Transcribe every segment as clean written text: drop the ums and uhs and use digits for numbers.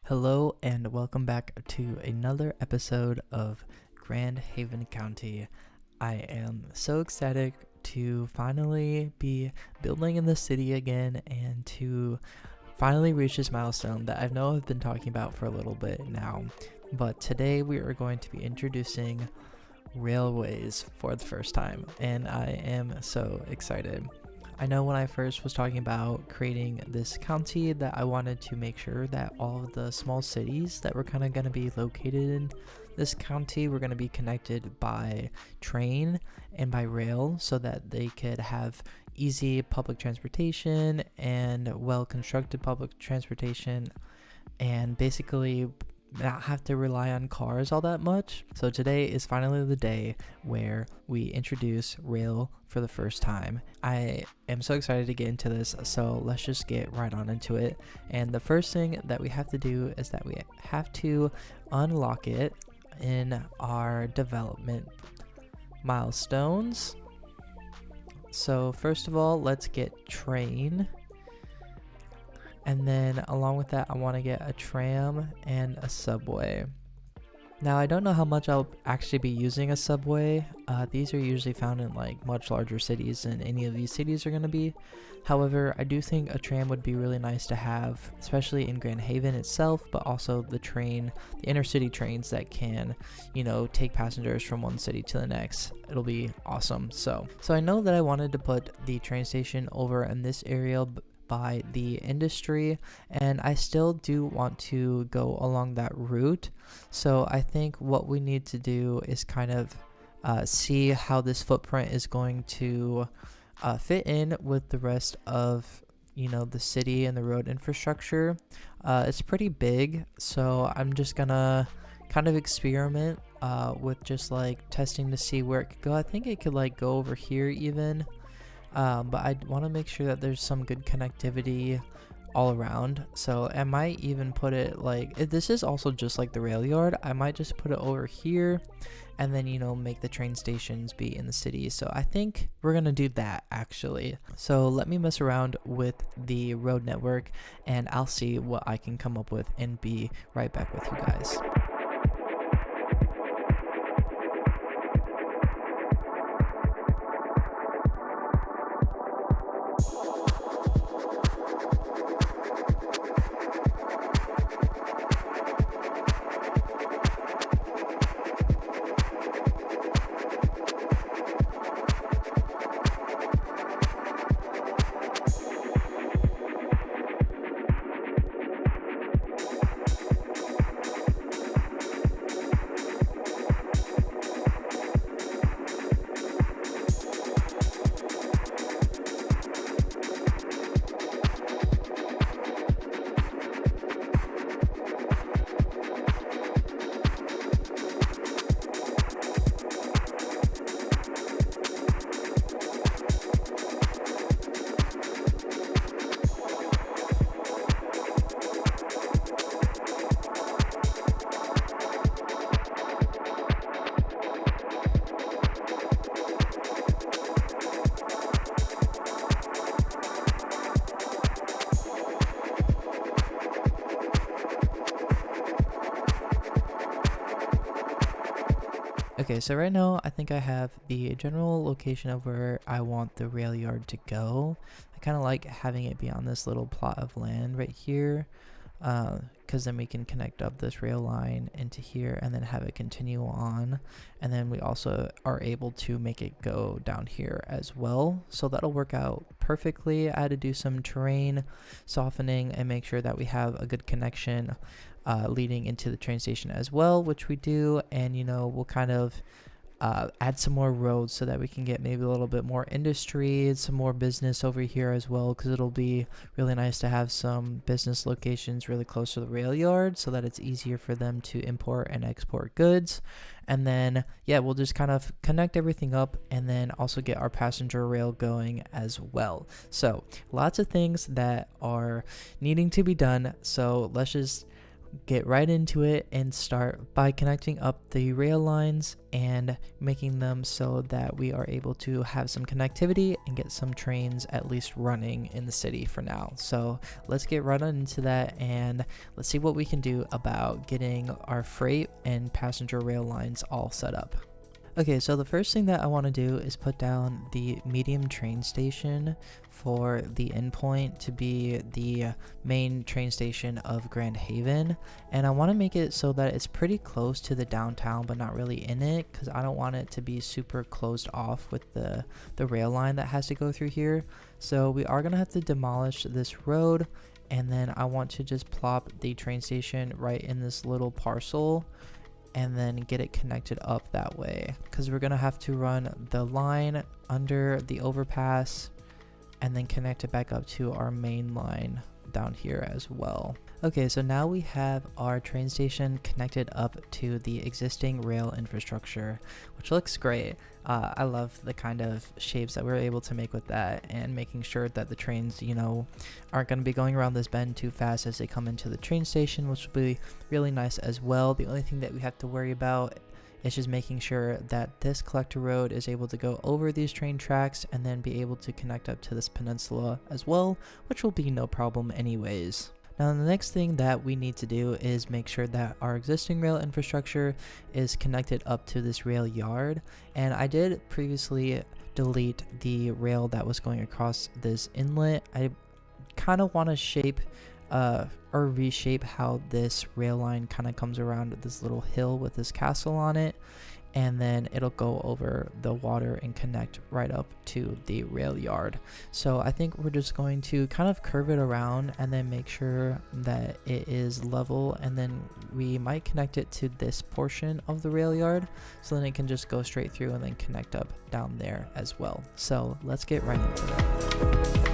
Hello and welcome back to another episode of Grand Haven County. I am so excited to finally be building in the city again and to finally reach this milestone that I know I've been talking about for a little bit now. But today we are going to be introducing railways for the first time, and I am so excited. I know when I first was talking about creating this county that I wanted to make sure that all of the small cities that were kind of going to be located in this county were going to be connected by train and by rail so that they could have easy public transportation and well-constructed public transportation and basically not have to rely on cars all that much. So today is finally the day where we introduce rail for the first time. I am so excited to get into this, so let's just get right on into it. And the first thing that we have to do is that we have to unlock it in our development milestones. So first of all, let's get train. And then along with that, I want to get a tram and a subway. Now, I don't know how much I'll actually be using a subway. These are usually found in like much larger cities than any of these cities are going to be. However, I do think a tram would be really nice to have, especially in Grand Haven itself, but also the inner city trains that can, take passengers from one city to the next. It'll be awesome. So I know that I wanted to put the train station over in this area by the industry, and I still do want to go along that route. So I think what we need to do is kind of see how this footprint is going to fit in with the rest of the city and the road infrastructure. It's pretty big, so I'm just gonna kind of experiment with just like testing to see where it could go. I think it could like go over here even. But I want to make sure that there's some good connectivity all around. So I might even put it like, this is also just like the rail yard. I might just put it over here and then, make the train stations be in the city. So I think we're going to do that actually. So let me mess around with the road network and I'll see what I can come up with and be right back with you guys. Okay, so right now I think I have the general location of where I want the rail yard to go. I kind of like having it be on this little plot of land right here, because then we can connect up this rail line into here and then have it continue on. And then we also are able to make it go down here as well. So that'll work out perfectly. I had to do some terrain softening and make sure that we have a good connection leading into the train station as well, which we do. And we'll kind of add some more roads so that we can get maybe a little bit more industry and some more business over here as well, because it'll be really nice to have some business locations really close to the rail yard so that it's easier for them to import and export goods. And then we'll just kind of connect everything up and then also get our passenger rail going as well. So lots of things that are needing to be done, so let's just get right into it and start by connecting up the rail lines and making them so that we are able to have some connectivity and get some trains at least running in the city for now. So let's get right on into that and let's see what we can do about getting our freight and passenger rail lines all set up. Okay, so the first thing that I want to do is put down the medium train station for the endpoint to be the main train station of Grand Haven, and I want to make it so that it's pretty close to the downtown but not really in it, because I don't want it to be super closed off with the rail line that has to go through here. So we are going to have to demolish this road, and then I want to just plop the train station right in this little parcel and then get it connected up that way, because we're gonna have to run the line under the overpass and then connect it back up to our main line down here as well. Okay, so now we have our train station connected up to the existing rail infrastructure, which looks great. I love the kind of shapes that we're able to make with that, and making sure that the trains, aren't going to be going around this bend too fast as they come into the train station, which will be really nice as well. The only thing that we have to worry about is just making sure that this collector road is able to go over these train tracks and then be able to connect up to this peninsula as well, which will be no problem anyways. Now the next thing that we need to do is make sure that our existing rail infrastructure is connected up to this rail yard, and I did previously delete the rail that was going across this inlet. I kind of want to shape or reshape how this rail line kind of comes around this little hill with this castle on it, and then it'll go over the water and connect right up to the rail yard. So I think we're just going to kind of curve it around and then make sure that it is level, and then we might connect it to this portion of the rail yard, so then it can just go straight through and then connect up down there as well. So let's get right into that.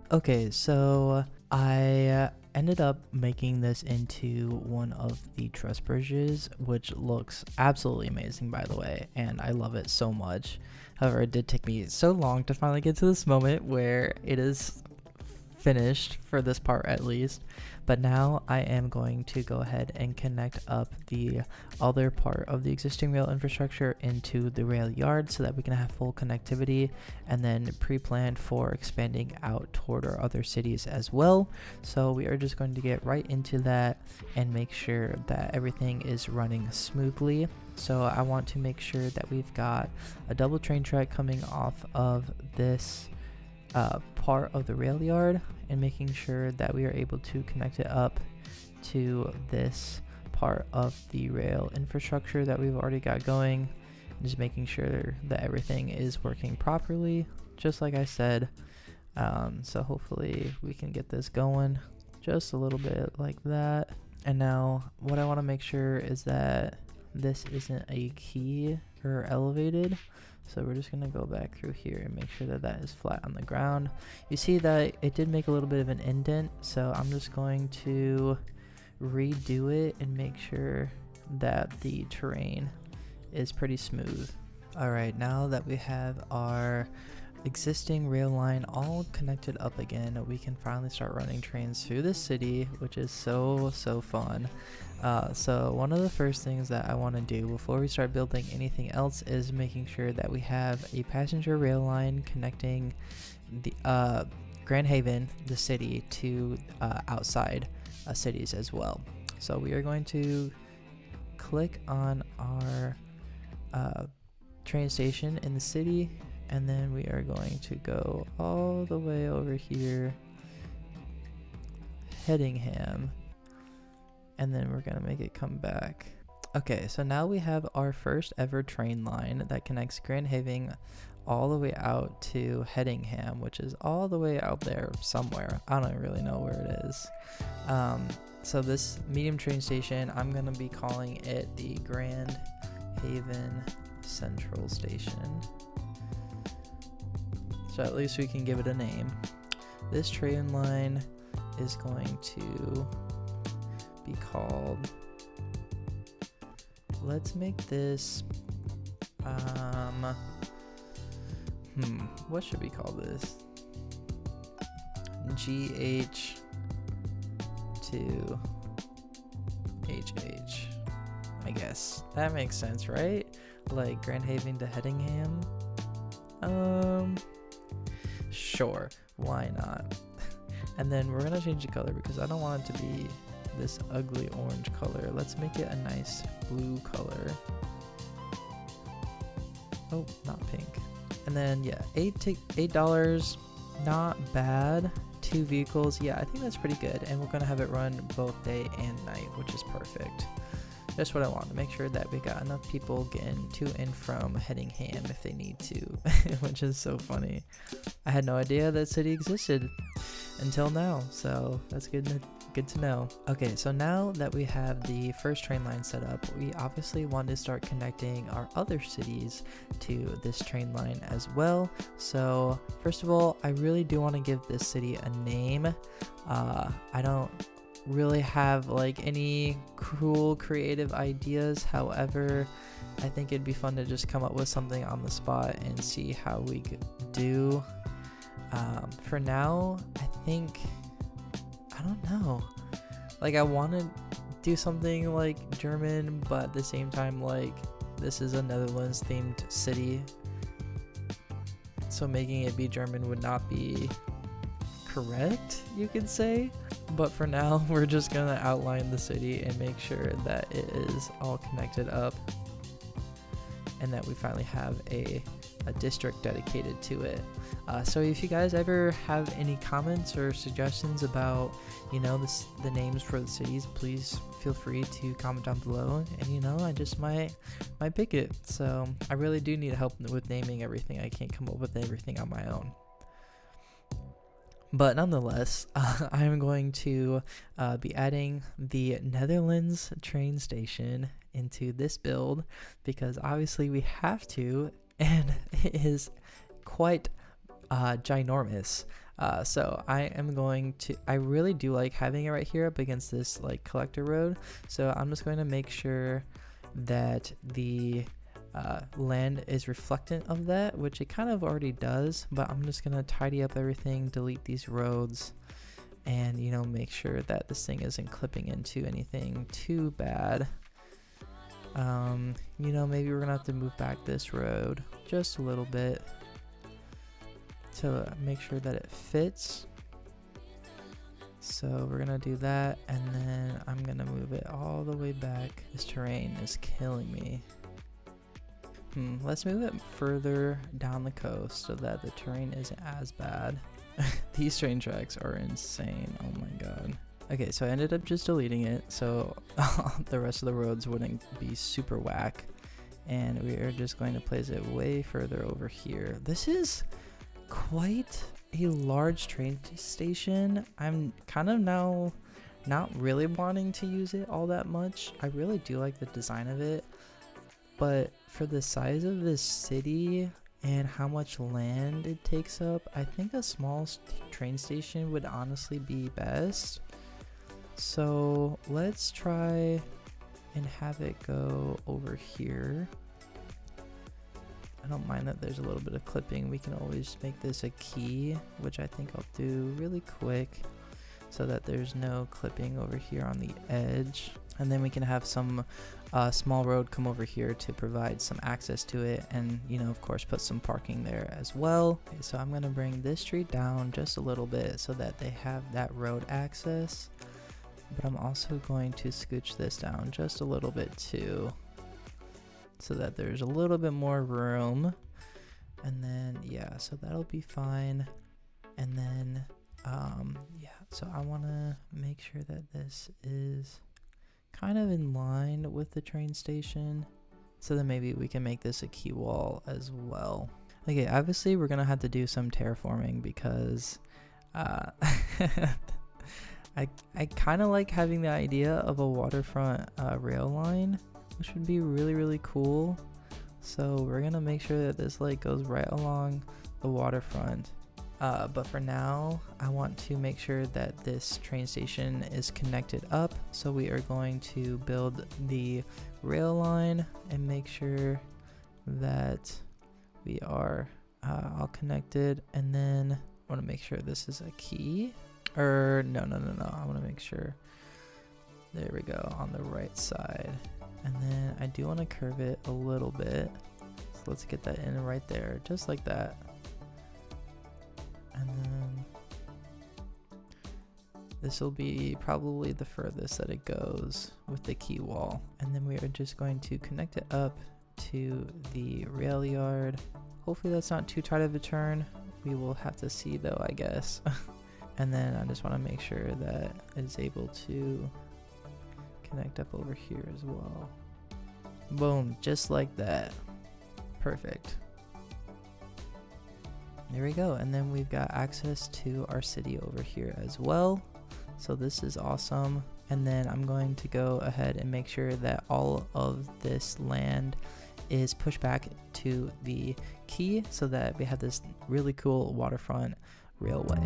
Okay, so I ended up making this into one of the truss bridges, which looks absolutely amazing, by the way, and I love it so much. However, it did take me so long to finally get to this moment where it is finished, for this part at least. But now I am going to go ahead and connect up the other part of the existing rail infrastructure into the rail yard so that we can have full connectivity, and then pre-plan for expanding out toward our other cities as well. So we are just going to get right into that and make sure that everything is running smoothly. So I want to make sure that we've got a double train track coming off of this part of the rail yard, and making sure that we are able to connect it up to this part of the rail infrastructure that we've already got going, just making sure that everything is working properly, just like I said. So hopefully we can get this going just a little bit like that. And now what I want to make sure is that this isn't a key or elevated. So we're just going to go back through here and make sure that that is flat on the ground. You see that it did make a little bit of an indent, so I'm just going to redo it and make sure that the terrain is pretty smooth. Alright, now that we have our existing rail line all connected up again, we can finally start running trains through the city, which is so fun. So one of the first things that I want to do before we start building anything else is making sure that we have a passenger rail line connecting the Grand Haven, the city, to outside cities as well. So we are going to click on our train station in the city, and then we are going to go all the way over here Hedingham, and then we're gonna make it come back. Okay, so now we have our first ever train line that connects Grand Haven all the way out to Hedingham, which is all the way out there somewhere. I don't really know where it is. So this medium train station, I'm gonna be calling it the Grand Haven Central Station. So at least we can give it a name. This train line is going to be called, let's make this, what should we call this? GH to HH, I guess. That makes sense, right? Like Grand Haven to Hedingham? Sure, why not? And then we're gonna change the color because I don't want it to be this ugly orange color. Let's make it a nice blue color. Oh, not pink. And then yeah, $8, not bad. 2 vehicles, yeah, I think that's pretty good. And we're gonna have it run both day and night, which is perfect. That's what I want, to make sure that we got enough people getting to and from Hedingham if they need to, which is so funny. I had no idea that city existed until now, so that's good to know. Okay, so now that we have the first train line set up, we obviously want to start connecting our other cities to this train line as well. So first of all, I really do want to give this city a name. I don't really have like any cool creative ideas, however I think it'd be fun to just come up with something on the spot and see how we could do. For now, I don't know, like I want to do something like German, but at the same time, like, this is a Netherlands themed city, so making it be German would not be correct, you could say. But for now, we're just gonna outline the city and make sure that it is all connected up and that we finally have a district dedicated to it. So if you guys ever have any comments or suggestions about, you know, the names for the cities, please feel free to comment down below, and you know, I just might pick it. So I really do need help with naming everything. I can't come up with everything on my own. But nonetheless, I'm going to be adding the Netherlands train station into this build because obviously we have to, and it is quite ginormous. So I really do like having it right here up against this like collector road. So I'm just going to make sure that the land is reflectant of that, which it kind of already does, but I'm just gonna tidy up everything, delete these roads, and you know, make sure that this thing isn't clipping into anything too bad. You know, maybe we're gonna have to move back this road just a little bit to make sure that it fits. So we're gonna do that, and then I'm gonna move it all the way back. This terrain is killing me. Let's move it further down the coast so that the terrain isn't as bad. These train tracks are insane. Oh my god. Okay, so I ended up just deleting it so the rest of the roads wouldn't be super whack. And we are just going to place it way further over here. This is quite a large train station. I'm kind of now not really wanting to use it all that much. I really do like the design of it, but for the size of this city and how much land it takes up, I think a small train station would honestly be best. So let's try and have it go over here. I don't mind that there's a little bit of clipping. We can always make this a key, which I think I'll do really quick so that there's no clipping over here on the edge. And then we can have some small road come over here to provide some access to it, and you know, of course, put some parking there as well. Okay, so I'm gonna bring this street down just a little bit so that they have that road access, but I'm also going to scooch this down just a little bit too so that there's a little bit more room. And then yeah, so that'll be fine. And then yeah, So I want to make sure that this is kind of in line with the train station. So then maybe we can make this a key wall as well. Okay, obviously we're going to have to do some terraforming because I kind of like having the idea of a waterfront rail line, which would be really, really cool. So we're going to make sure that this like goes right along the waterfront. But for now, I want to make sure that this train station is connected up. So we are going to build the rail line and make sure that we are all connected. And then I want to make sure this is a key. Or no. I want to make sure. There we go, on the right side. And then I do want to curve it a little bit. So let's get that in right there, just like that. And then this will be probably the furthest that it goes with the key wall. And then we are just going to connect it up to the rail yard. Hopefully that's not too tight of a turn. We will have to see though, I guess. And then I just want to make sure that it is able to connect up over here as well. Boom, just like that. Perfect. There we go. And then we've got access to our city over here as well. So this is awesome. And then I'm going to go ahead and make sure that all of this land is pushed back to the key so that we have this really cool waterfront railway.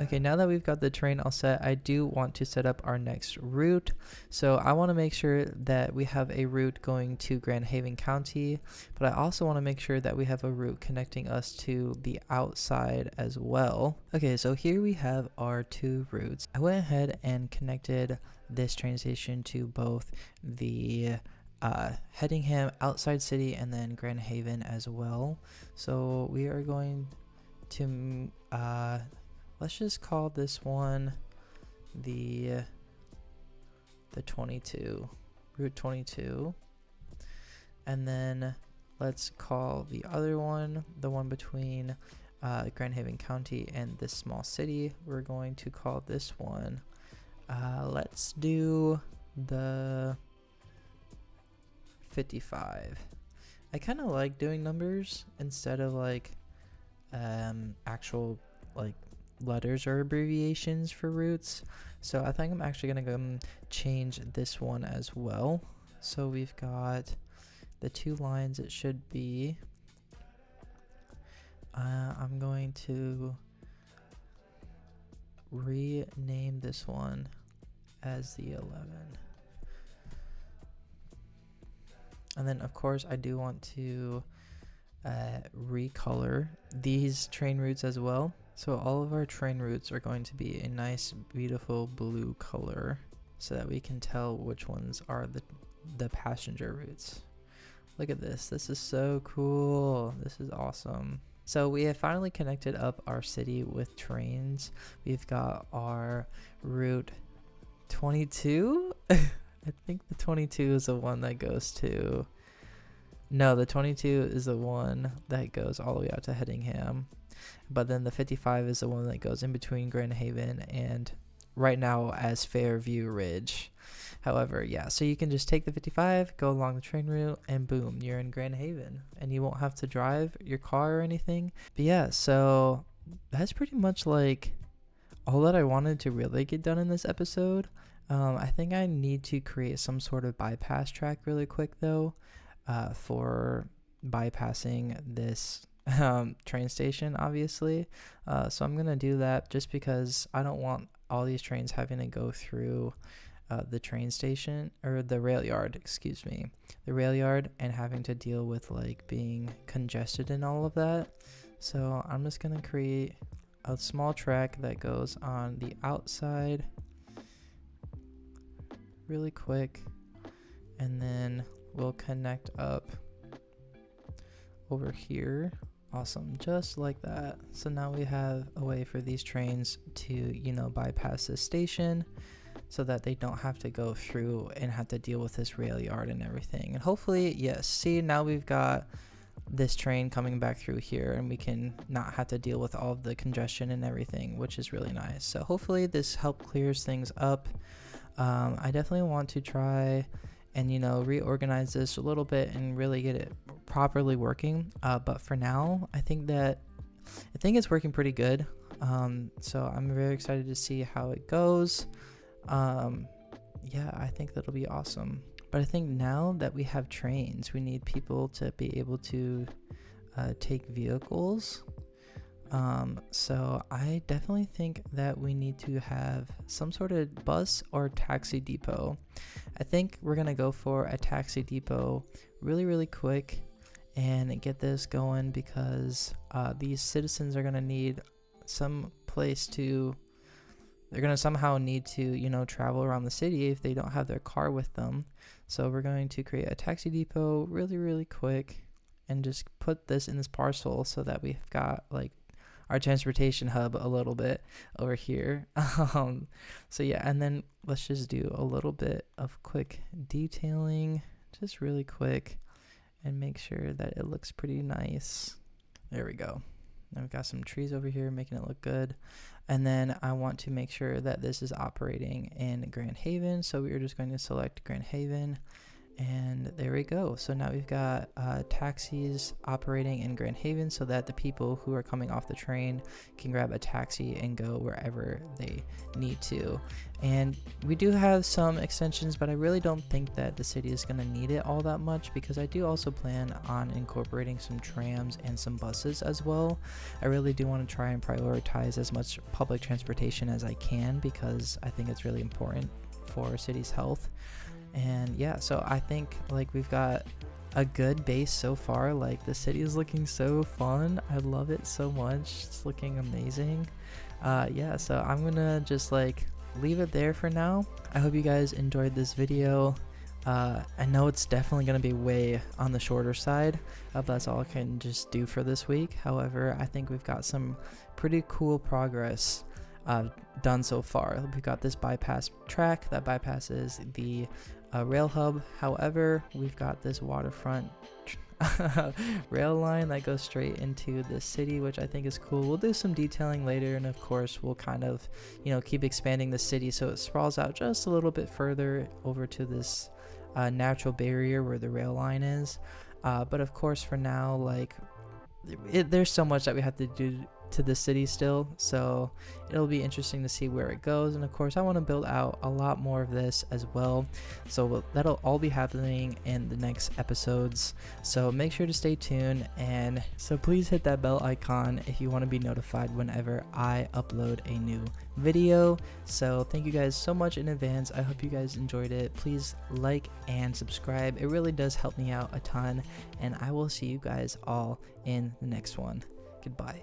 Okay, now that we've got the train all set, I do want to set up our next route. So I want to make sure that we have a route going to Grand Haven County, but I also want to make sure that we have a route connecting us to the outside as well. Okay, so here we have our two routes. I went ahead and connected this train station to both the Headingham outside city and then Grand Haven as well. So we are going to let's just call this one the 22, Route 22. And then let's call the other one, the one between Grand Haven County and this small city. We're going to call this one, let's do the 55. I kind of like doing numbers instead of like actual like letters or abbreviations for routes. So I think I'm actually gonna go change this one as well. So we've got the two lines. It should be I'm going to rename this one as the 11. And then of course I do want to recolor these train routes as well. So all of our train routes are going to be a nice beautiful blue color so that we can tell which ones are the passenger routes. Look at this. This is so cool. This is awesome. So we have finally connected up our city with trains. We've got our route 22. I think the 22 is the one that goes to... No, the 22 is the one that goes all the way out to Headingham. But then the 55 is the one that goes in between Grand Haven and right now as Fairview Ridge. However, yeah, so you can just take the 55, go along the train route, and boom, you're in Grand Haven. And you won't have to drive your car or anything. But yeah, so that's pretty much like all that I wanted to really get done in this episode. I think I need to create some sort of bypass track really quick though, for bypassing this train station obviously. So I'm gonna do that just because I don't want all these trains having to go through the train station or the rail yard, the rail yard, and having to deal with like being congested and all of that. So I'm just gonna create a small track that goes on the outside really quick, and then we'll connect up over here. Awesome, just like that. So now we have a way for these trains to, you know, bypass this station so that they don't have to go through and have to deal with this rail yard and everything. And hopefully, yes, see, now we've got this train coming back through here and we can not have to deal with all of the congestion and everything, which is really nice. So hopefully this help clears things up. I definitely want to try and, you know, reorganize this a little bit and really get it properly working. But for now, I think it's working pretty good. So I'm very excited to see how it goes. Yeah, I think that'll be awesome. But I think now that we have trains, we need people to be able to take vehicles. So I definitely think that we need to have some sort of bus or taxi depot. I think we're gonna go for a taxi depot really quick and get this going, because these citizens are gonna need some place to, they're gonna somehow need to, you know, travel around the city if they don't have their car with them. So we're going to create a taxi depot really quick and just put this in this parcel so that we've got like our transportation hub a little bit over here. So yeah, and then let's just do a little bit of quick detailing, just really quick, and make sure that it looks pretty nice. There we go. Now we've got some trees over here making it look good. And then I want to make sure that this is operating in Grand Haven. So we are just going to select Grand Haven. And there we go. So now we've got taxis operating in Grand Haven so that the people who are coming off the train can grab a taxi and go wherever they need to. And we do have some extensions, but I really don't think that the city is going to need it all that much, because I do also plan on incorporating some trams and some buses as well. I really do want to try and prioritize as much public transportation as I can, because I think it's really important for our city's health. And yeah, so I think like we've got a good base so far. Like the city is looking so fun. I love it so much. It's looking amazing. Yeah, so I'm gonna just like leave it there for now. I hope you guys enjoyed this video. I know it's definitely going to be way on the shorter side, but that's all I can just do for this week. However, I think we've got some pretty cool progress done so far. We've got this bypass track that bypasses the rail hub. However, we've got this waterfront rail line that goes straight into the city, which I think is cool. We'll do some detailing later, and of course we'll kind of, you know, keep expanding the city so it sprawls out just a little bit further over to this natural barrier where the rail line is. But of course for now, like there's so much that we have to do to the city still, so it'll be interesting to see where it goes. And of course I want to build out a lot more of this as well, so that'll all be happening in the next episodes, so make sure to stay tuned. And so please hit that bell icon if you want to be notified whenever I upload a new video. So thank you guys so much in advance. I hope you guys enjoyed it. Please like and subscribe, it really does help me out a ton, and I will see you guys all in the next one. Goodbye.